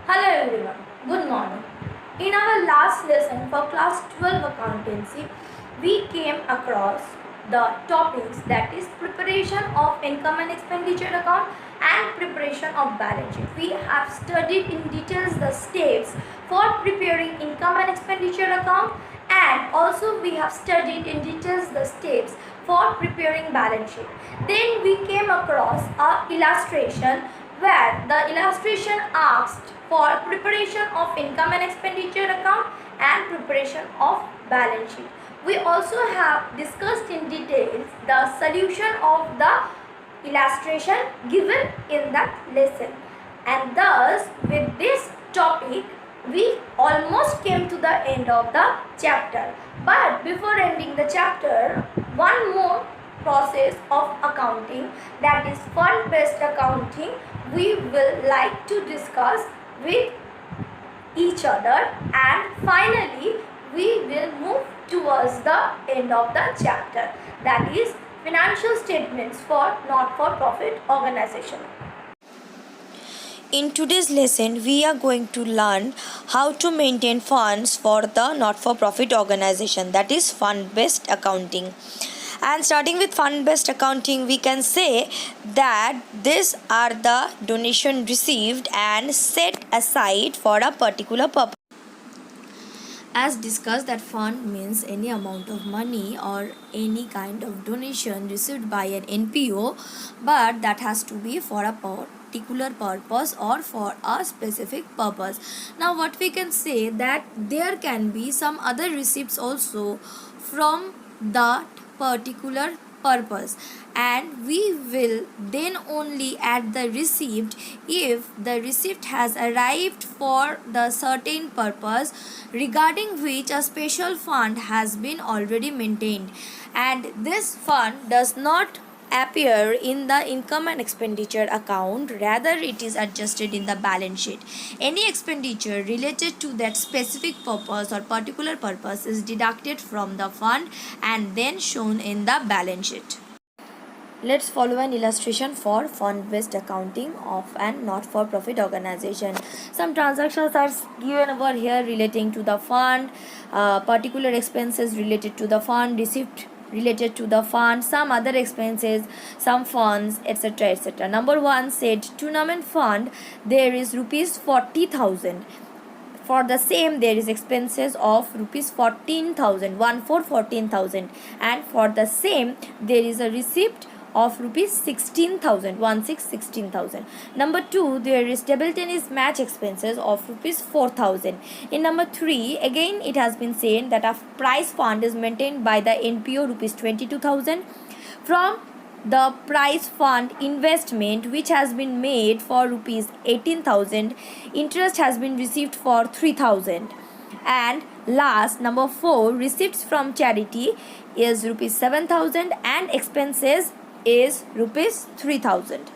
Hello everyone, good morning. In our last lesson for class 12 accountancy, we came across the topics that is preparation of income and expenditure account and preparation of balance sheet. We have studied in details the steps for preparing income and expenditure account, and also we have studied in details the steps for preparing balance sheet. Then we came across a illustration where the illustration asked for preparation of income and expenditure account and preparation of balance sheet. We also have discussed in details the solution of the illustration given in that lesson, and thus with this topic we almost came to the end of the chapter. But before ending the chapter, one more process of accounting, that is fund based accounting, we will like to discuss with each other, and finally we will move towards the end of the chapter, that is financial statements for not for profit organization. In today's lesson, we are going to learn how to maintain funds for the not-for-profit organization, that is fund-based accounting. And starting with fund-based accounting, we can say that these are the donation received and set aside for a particular purpose. As discussed, that fund means any amount of money or any kind of donation received by an NPO, but that has to be for a particular purpose or for a specific purpose. Now what we can say that there can be some other receipts also from that particular purpose, and we will then only add the receipt if the receipt has arrived for the certain purpose regarding which a special fund has been already maintained, and this fund does not appear in the income and expenditure account, rather it is adjusted in the balance sheet. Any expenditure related to that specific purpose or particular purpose is deducted from the fund and then shown in the balance sheet. Let's follow an illustration for fund-based accounting of an not-for-profit organization. Some transactions are given over here relating to the fund, particular expenses related to the fund, receipt related to the fund, some other expenses, some funds, etc, etc. Number 1 said tournament fund, there is rupees 40,000. For the same there is expenses of rupees 14,000, 14,000, and for the same there is a receipt of rupees 16,000, 16,000. Number 2, there is table tennis match expenses of rupees 4,000. In number 3, again it has been said that a prize fund is maintained by the NPO rupees 22,000. From the prize fund investment which has been made for rupees 18,000, interest has been received for 3,000. And last, number 4, receipts from charity is rupees 7,000 and expenses is rupees 3,000.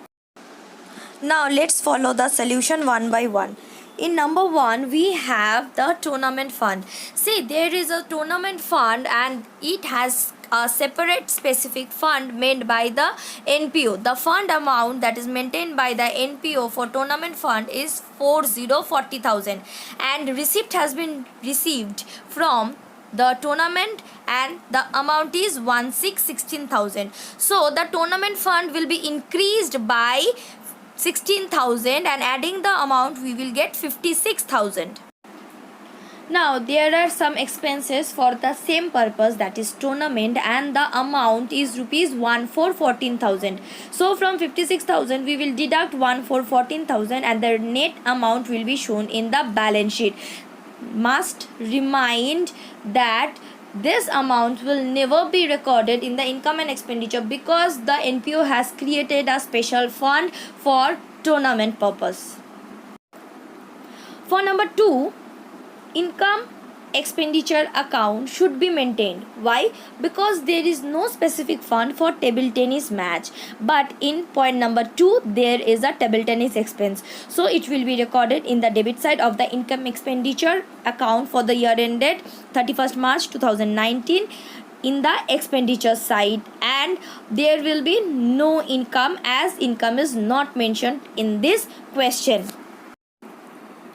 Now let's follow the solution one by one. In number 1, we have the tournament fund. See, there is a tournament fund and it has a separate specific fund made by the NPO. The fund amount that is maintained by the NPO for tournament fund is 40,000 and receipt has been received from the tournament and the amount is 16,000. So the tournament fund will be increased by 16,000 and adding the amount we will get 56,000. Now there are some expenses for the same purpose, that is tournament, and the amount is rupees 14,000. So from 56,000 we will deduct 14,000 and the net amount will be shown in the balance sheet. Must remind that this amount will never be recorded in the income and expenditure because the NPO has created a special fund for tournament purpose. For number 2, income expenditure account should be maintained. Why? Because there is no specific fund for table tennis match, but in point number 2 there is a table tennis expense, so it will be recorded in the debit side of the income expenditure account for the year ended 31st March 2019 in the expenditure side, and there will be no income as income is not mentioned in this question.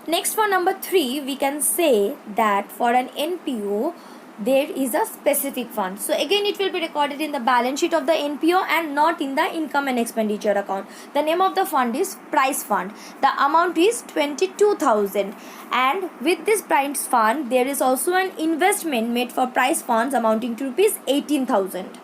Next, for number 3, we can say that for an NPO, there is a specific fund. So again, it will be recorded in the balance sheet of the NPO and not in the income and expenditure account. The name of the fund is price fund. The amount is 22,000, and with this price fund, there is also an investment made for price funds amounting to rupees 18,000.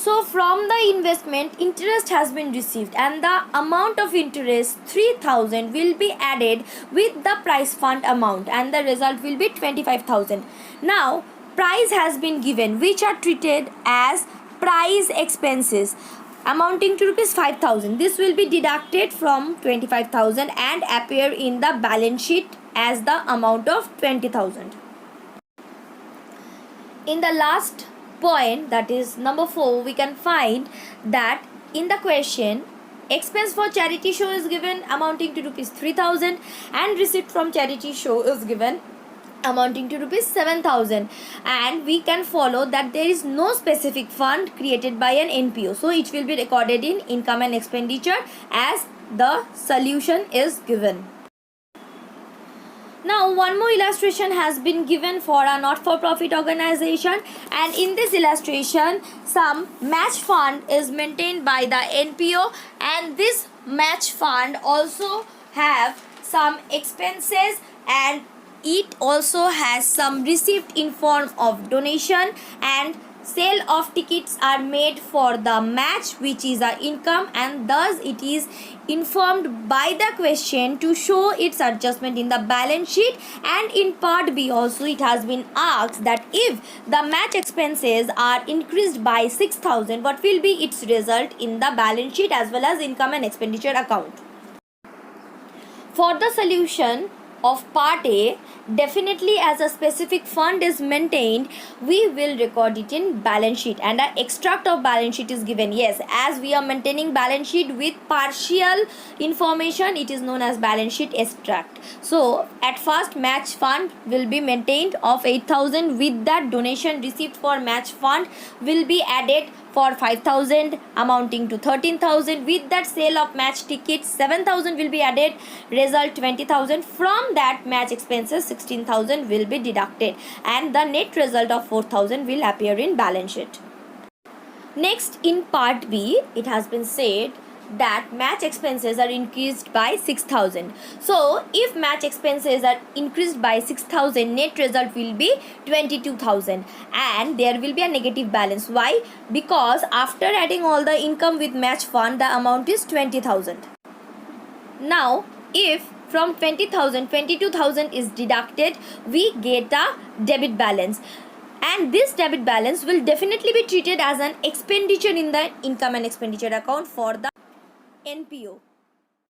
So from the investment, interest has been received, and the amount of interest 3,000 will be added with the price fund amount, and the result will be 25,000. Now price has been given, which are treated as price expenses amounting to rupees 5,000. This will be deducted from 25,000 and appear in the balance sheet as the amount of 20,000. In the last point, that is number 4, we can find that in the question, expense for charity show is given amounting to rupees 3,000 and receipt from charity show is given amounting to rupees 7,000, and we can follow that there is no specific fund created by an NPO, so it will be recorded in income and expenditure as the solution is given. Now one more illustration has been given for a not-for-profit organization, and in this illustration some match fund is maintained by the NPO, and this match fund also have some expenses, and it also has some receipt in form of donation, and sale of tickets are made for the match, which is a income, and thus it is informed by the question to show its adjustment in the balance sheet. And in part B also it has been asked that if the match expenses are increased by 6,000, what will be its result in the balance sheet as well as income and expenditure account. For the solution of part A, definitely as a specific fund is maintained, we will record it in balance sheet, and an extract of balance sheet is given. Yes, as we are maintaining balance sheet with partial information, it is known as balance sheet extract. So at first, match fund will be maintained of 8,000, with that donation received for match fund will be added for 5,000 amounting to 13,000. With that sale of match tickets 7,000 will be added, result 20,000. From that match expenses 16,000 will be deducted, and the net result of 4,000 will appear in balance sheet. Next, in part B, it has been said that match expenses are increased by 6,000. So if match expenses are increased by 6,000, net result will be 22,000, and there will be a negative balance. Why? Because after adding all the income with match fund, the amount is 20,000. Now if from 20,000 22,000 is deducted, we get a debit balance, and this debit balance will definitely be treated as an expenditure in the income and expenditure account for the NPO.